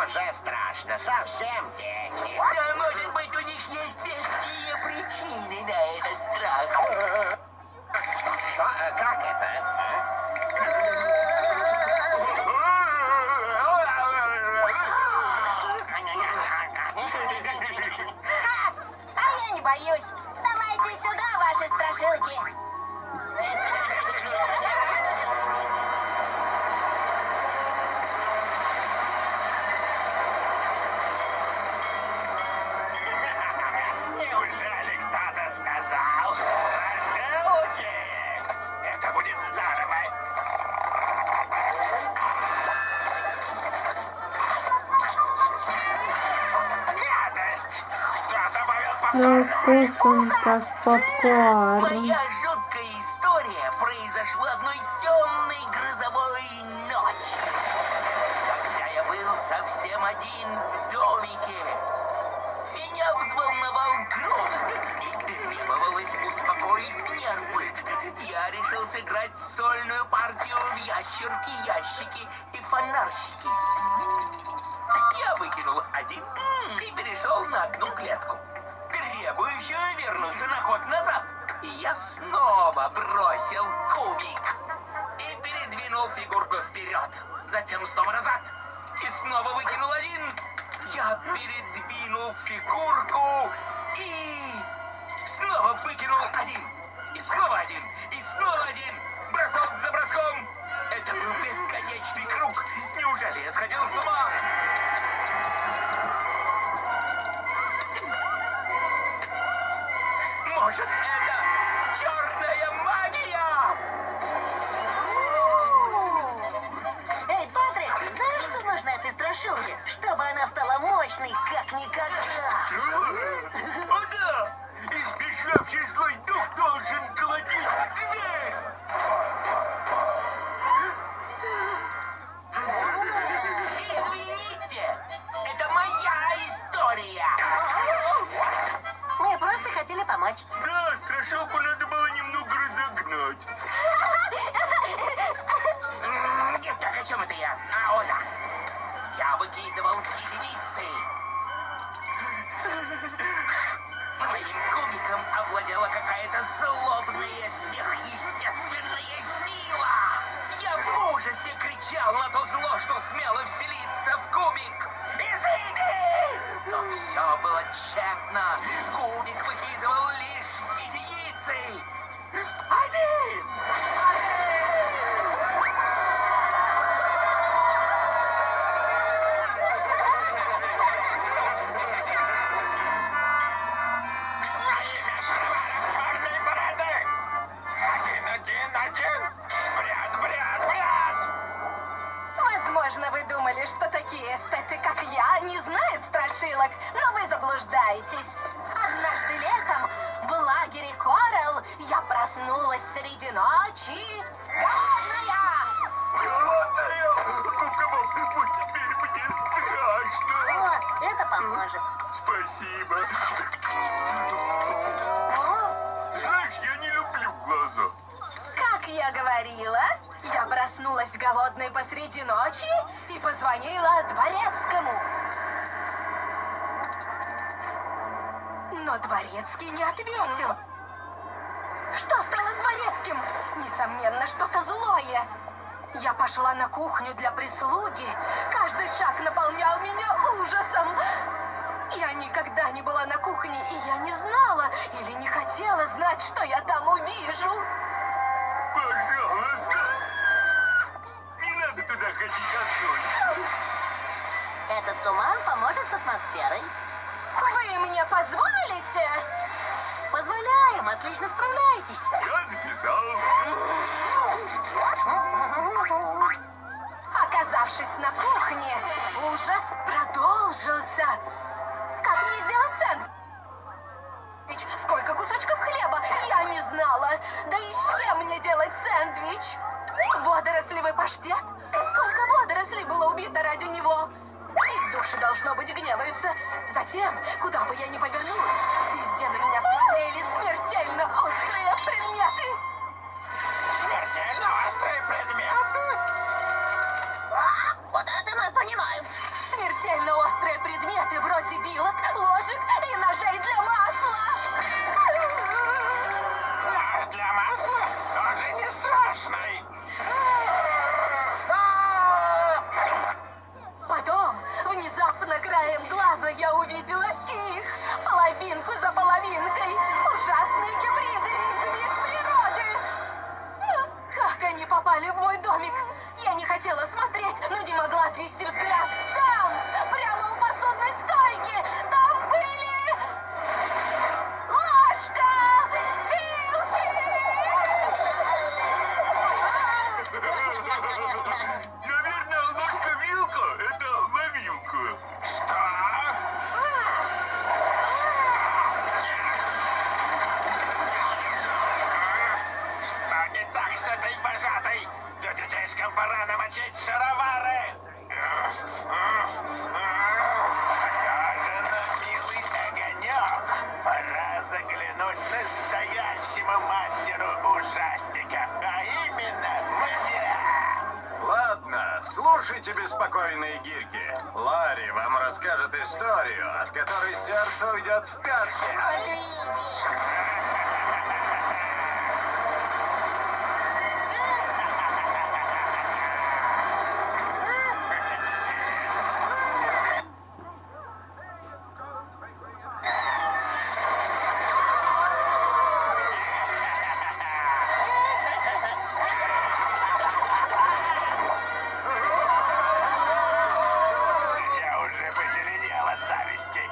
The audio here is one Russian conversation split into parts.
уже страшно, совсем дети. А может быть, у них есть веские причины на этот страх? Что? Как это? А я не боюсь. Давайте сюда, ваши страшилки. Неужели кто-то сказал? Страшилки! Это будет здорово. Гадость! Кто добавил Ну, попкорн? вкусно как попкорн. Моя жуткая история произошла одной темной грозовой ночью, когда я был совсем один в домике. Меня взволновал гром, и требовалось успокоить нервы. Я решил сыграть сольную партию в ящерки, ящики и фонарщики. Я выкинул один и перешел на одну клетку, требующую вернуться на ход назад. И я снова бросил кубик и передвинул фигурку вперед, затем снова назад и снова выкинул один. Я передвинул фигурку и снова выкинул один. И снова один. И снова один. Бросок за броском. Это был бесконечный круг. Неужели я сходил с ума? Может, это черная магия? Эй, Патрик, знаешь, что нужно этой страшилке? Чтобы она стала мощной, как никогда. О да! Избежавший злой дух должен колотить в дверь! Извините, это моя история! Мы просто хотели помочь. Да, страшилку надо было немного разогнать. Нет, так о чем это я? А, она. Я выкидывал единицы. Моим кубиком овладела какая-то злобная, сверхъестественная сила. Я в ужасе кричал на то зло, что смело вселиться в кубик. Изыди! Но все было тщетно. Кубик выкидывал лишь единицы. Один! Во имя шароваров черной бороды! Один! Бряд! Возможно, вы думали, что такие эстеты, как я, не знают страшилок, но вы заблуждаетесь. Однажды летом в лагере Коралл я проснулась среди ночи. Голодная! Голодная! Вот теперь мне страшно. Вот, это поможет. Спасибо. Знаешь, я не люблю глаза. Как я говорила, я проснулась голодной посреди ночи и позвонила дворецкому. Но дворецкий не ответил. Что стало с дворецким? Несомненно, что-то злое. Я пошла на кухню для прислуги. Каждый шаг наполнял меня ужасом. Я никогда не была на кухне, и я не знала или не хотела знать, что я там увижу. Пожалуйста. Не надо туда ходить одной. Этот туман поможет с атмосферой. Вы мне позволите? Позволяем, отлично справляетесь. Я записал. Оказавшись на кухне, ужас продолжился. Как мне сделать сэндвич? Сколько кусочков хлеба? Я не знала. Да и с чем мне делать сэндвич? Водорослевый паштет? Сколько водорослей было убито ради него? Их души, должно быть, гневаются. Затем, куда бы я ни повернулась, везде на меня смотрели смертельно острые предметы. Смертельно острые предметы? Вот это мы понимаем. смертельно острые предметы вроде вилок, ложек и ножей для масла. Нож для масла тоже не страшный. Потом, внезапно краем глаза я увидела их, половинку за половинкой. Ужасные гибриды из мир природы. Как они попали в мой домик? Я не хотела смотреть, но не могла отвести взгляд. Там, прямо у посудной стойки, там были... ложка, вилки! Наверное, ложка-вилка — это ловилка. Что не так с этой божатой? Детишкам пора намочить шаровары. Похоже на милый огонек. Пора заглянуть настоящему мастеру ужастика, а именно мне. Ладно, слушайте, беспокойные гирьки. Ларри вам расскажет историю, от которой сердце уйдет в пятки. Я уже позеленел от зависти.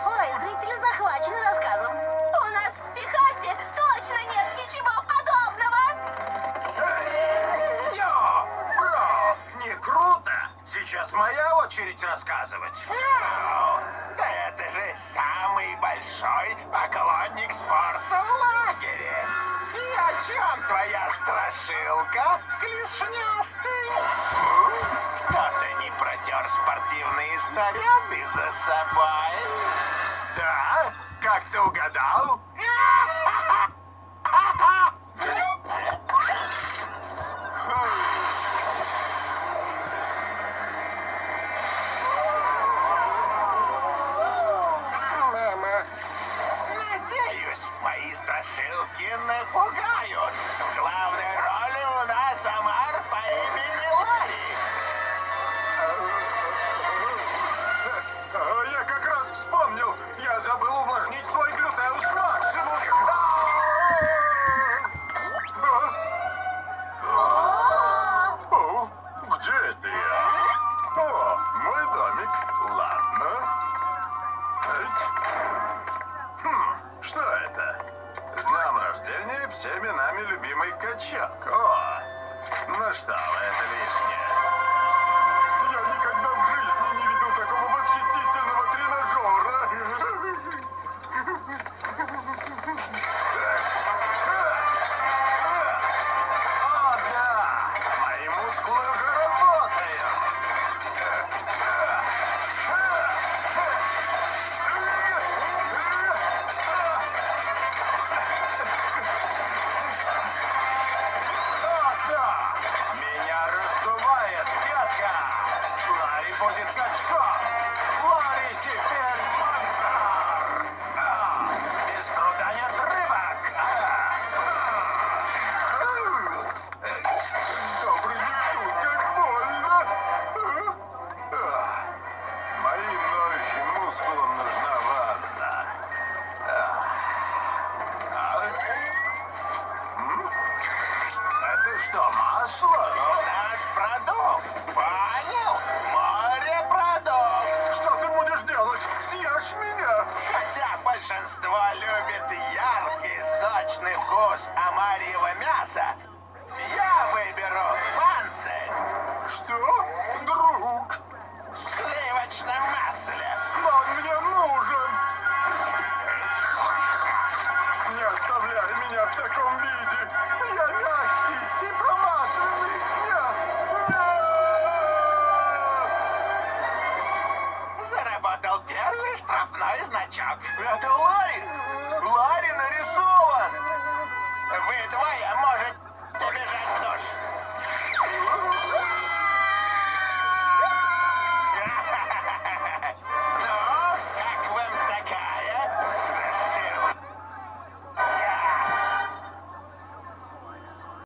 Ой, зрители захвачены рассказом. У нас в Техасе точно нет ничего подобного. Не круто! Сейчас моя очередь рассказывать. Да это же самый большой поклонник спорта в лагере. И о чем твоя страшилка, клешнястый? Кто-то не протер спортивные снаряды за собой? Да? Как ты угадал? Надеюсь, мои страшилки напугают. В главной роли у нас омар по имени Ларри. Я как раз вспомнил. Я забыл увлажнить свой глютеус максимус. О, где это я? О, мой домик. Ладно. Что это? С днем рождения всеми нами любимый качок. О, ну что, это лишнее. Я никогда в жизни не видел такого восхитительного тренажера. О, да! Мои мускулы уже работают. О, да! Меня раздувает пятка. Ларри будет качком. Ларри теперь монстр. Без труда нет рыбок. Добрый вечер, как больно. Моим ноющим мускулам нужна ванна. Это что, масло? Наш продукт, понял? Морепродукт. Что ты будешь делать? Съешь меня? Хотя большинство любит яркий, сочный вкус омарьего мяса, я выберу панцирь. Что?